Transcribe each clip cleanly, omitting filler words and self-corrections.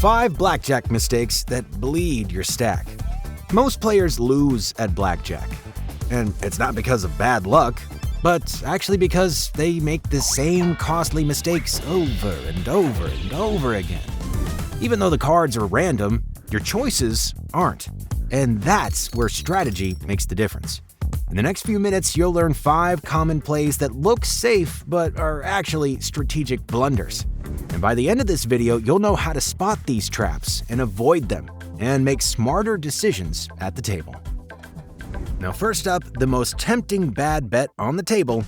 5 blackjack mistakes that bleed your stack. Most players lose at blackjack. And it's not because of bad luck, but actually because they make the same costly mistakes over and over and over again. Even though the cards are random, your choices aren't. And that's where strategy makes the difference. In the next few minutes, you'll learn 5 common plays that look safe but are actually strategic blunders. And by the end of this video, you'll know how to spot these traps and avoid them and make smarter decisions at the table. Now, first up, the most tempting bad bet on the table,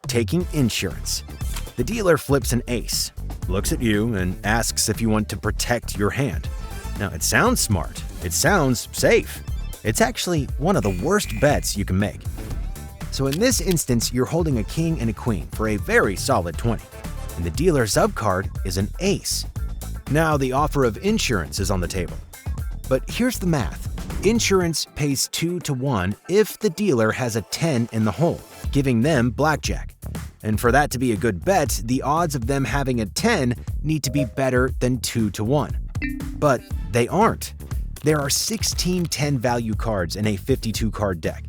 taking insurance. The dealer flips an ace, looks at you, and asks if you want to protect your hand. Now, it sounds smart. It sounds safe. It's actually one of the worst bets you can make. So in this instance, you're holding a king and a queen for a very solid 20, and the dealer's sub card is an ace. Now the offer of insurance is on the table. But here's the math. Insurance pays 2 to 1 if the dealer has a 10 in the hole, giving them blackjack. And for that to be a good bet, the odds of them having a 10 need to be better than 2 to 1. But they aren't. There are 16 10 value cards in a 52 card deck.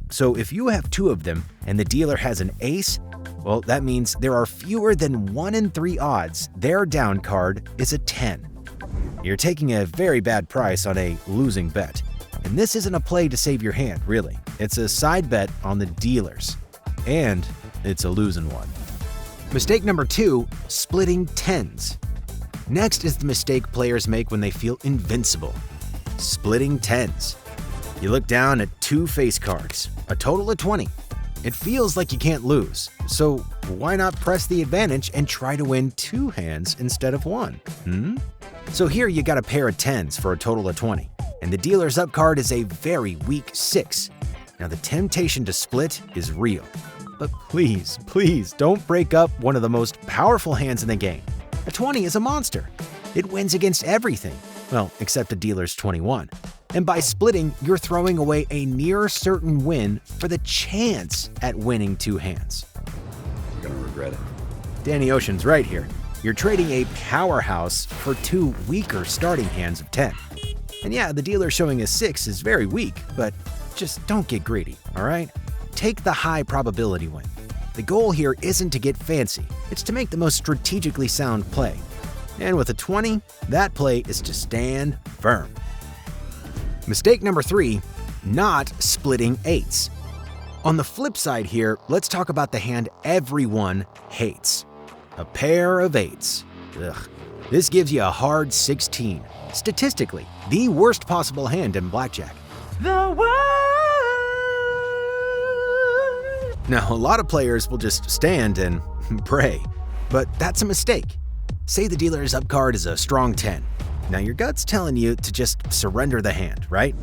So if you have 2 of them and the dealer has an ace, well, that means there are fewer than 1 in 3 odds their down card is a 10. You're taking a very bad price on a losing bet. And this isn't a play to save your hand, really. It's a side bet on the dealers. And it's a losing one. Mistake number 2, splitting tens. Next is the mistake players make when they feel invincible. Splitting tens. You look down at 2 face cards, a total of 20. It feels like you can't lose, so why not press the advantage and try to win 2 hands instead of 1? So here you got a pair of 10s for a total of 20, and the dealer's up card is a very weak 6. Now the temptation to split is real, but please don't break up one of the most powerful hands in the game. A 20 is a monster. It wins against everything. Well, except the dealer's 21. And by splitting, you're throwing away a near certain win for the chance at winning 2 hands. You're gonna regret it. Danny Ocean's right here. You're trading a powerhouse for 2 weaker starting hands of 10. And yeah, the dealer showing a 6 is very weak, but just don't get greedy, all right? Take the high probability win. The goal here isn't to get fancy, it's to make the most strategically sound play. And with a 20, that play is to stand firm. Mistake number 3, not splitting 8s. On the flip side here, let's talk about the hand everyone hates. A pair of 8s. Ugh. This gives you a hard 16. Statistically, the worst possible hand in blackjack. The world. Now, a lot of players will just stand and pray, but that's a mistake. Say the dealer's up card is a strong 10. Now your gut's telling you to just surrender the hand, right?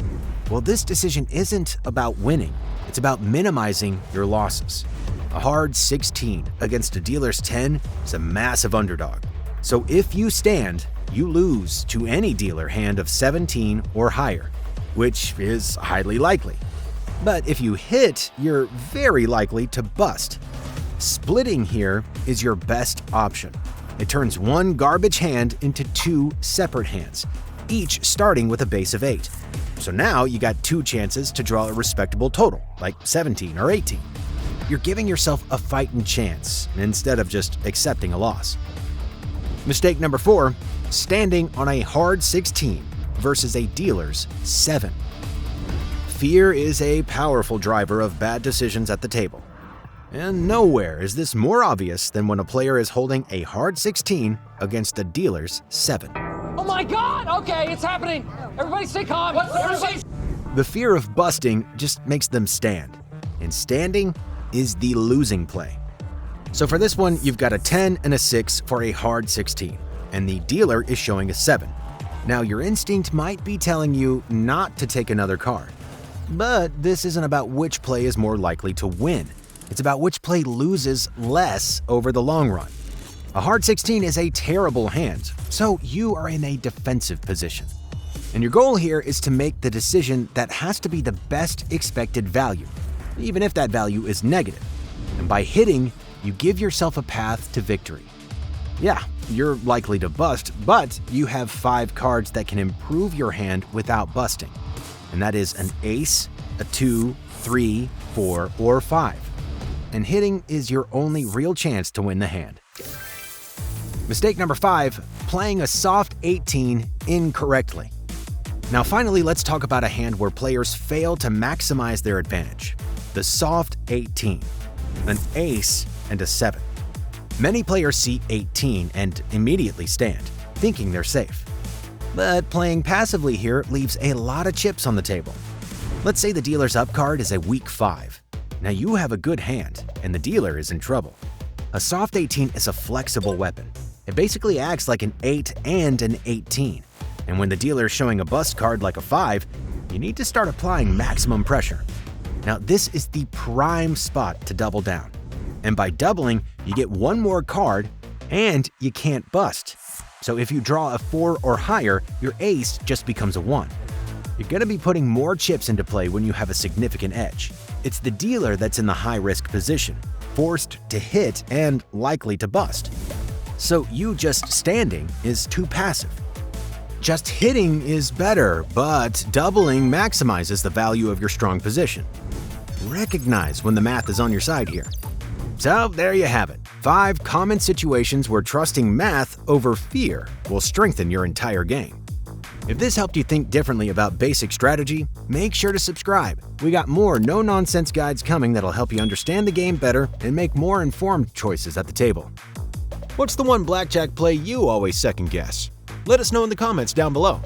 Well, this decision isn't about winning. It's about minimizing your losses. A hard 16 against a dealer's 10 is a massive underdog. So if you stand, you lose to any dealer hand of 17 or higher, which is highly likely. But if you hit, you're very likely to bust. Splitting here is your best option. It turns 1 garbage hand into 2 separate hands, each starting with a base of 8. So now you got 2 chances to draw a respectable total, like 17 or 18. You're giving yourself a fighting chance instead of just accepting a loss. Mistake number 4, standing on a hard 16 versus a dealer's 7. Fear is a powerful driver of bad decisions at the table. And nowhere is this more obvious than when a player is holding a hard 16 against the dealer's 7. Oh my God! Okay, it's happening. Everybody stay calm. Everybody. The fear of busting just makes them stand, and standing is the losing play. So for this one, you've got a 10 and a 6 for a hard 16, and the dealer is showing a 7. Now your instinct might be telling you not to take another card, but this isn't about which play is more likely to win. It's about which play loses less over the long run. A hard 16 is a terrible hand, so you are in a defensive position. And your goal here is to make the decision that has to be the best expected value, even if that value is negative. And by hitting, you give yourself a path to victory. Yeah, you're likely to bust, but you have 5 cards that can improve your hand without busting. And that is an ace, a 2, 3, 4, or 5. And hitting is your only real chance to win the hand. Mistake number 5, playing a soft 18 incorrectly. Now finally, let's talk about a hand where players fail to maximize their advantage. The soft 18, an ace and a 7. Many players see 18 and immediately stand, thinking they're safe. But playing passively here leaves a lot of chips on the table. Let's say the dealer's up card is a weak 5. Now you have a good hand, and the dealer is in trouble. A soft 18 is a flexible weapon. It basically acts like an 8 and an 18. And when the dealer is showing a bust card like a 5, you need to start applying maximum pressure. Now this is the prime spot to double down. And by doubling, you get one more card and you can't bust. So if you draw a 4 or higher, your ace just becomes a 1. You're going to be putting more chips into play when you have a significant edge. It's the dealer that's in the high-risk position, forced to hit and likely to bust. So you just standing is too passive. Just hitting is better, but doubling maximizes the value of your strong position. Recognize when the math is on your side here. So there you have it. 5 common situations where trusting math over fear will strengthen your entire game. If this helped you think differently about basic strategy, make sure to subscribe. We got more no-nonsense guides coming that'll help you understand the game better and make more informed choices at the table. What's the one blackjack play you always second guess? Let us know in the comments down below.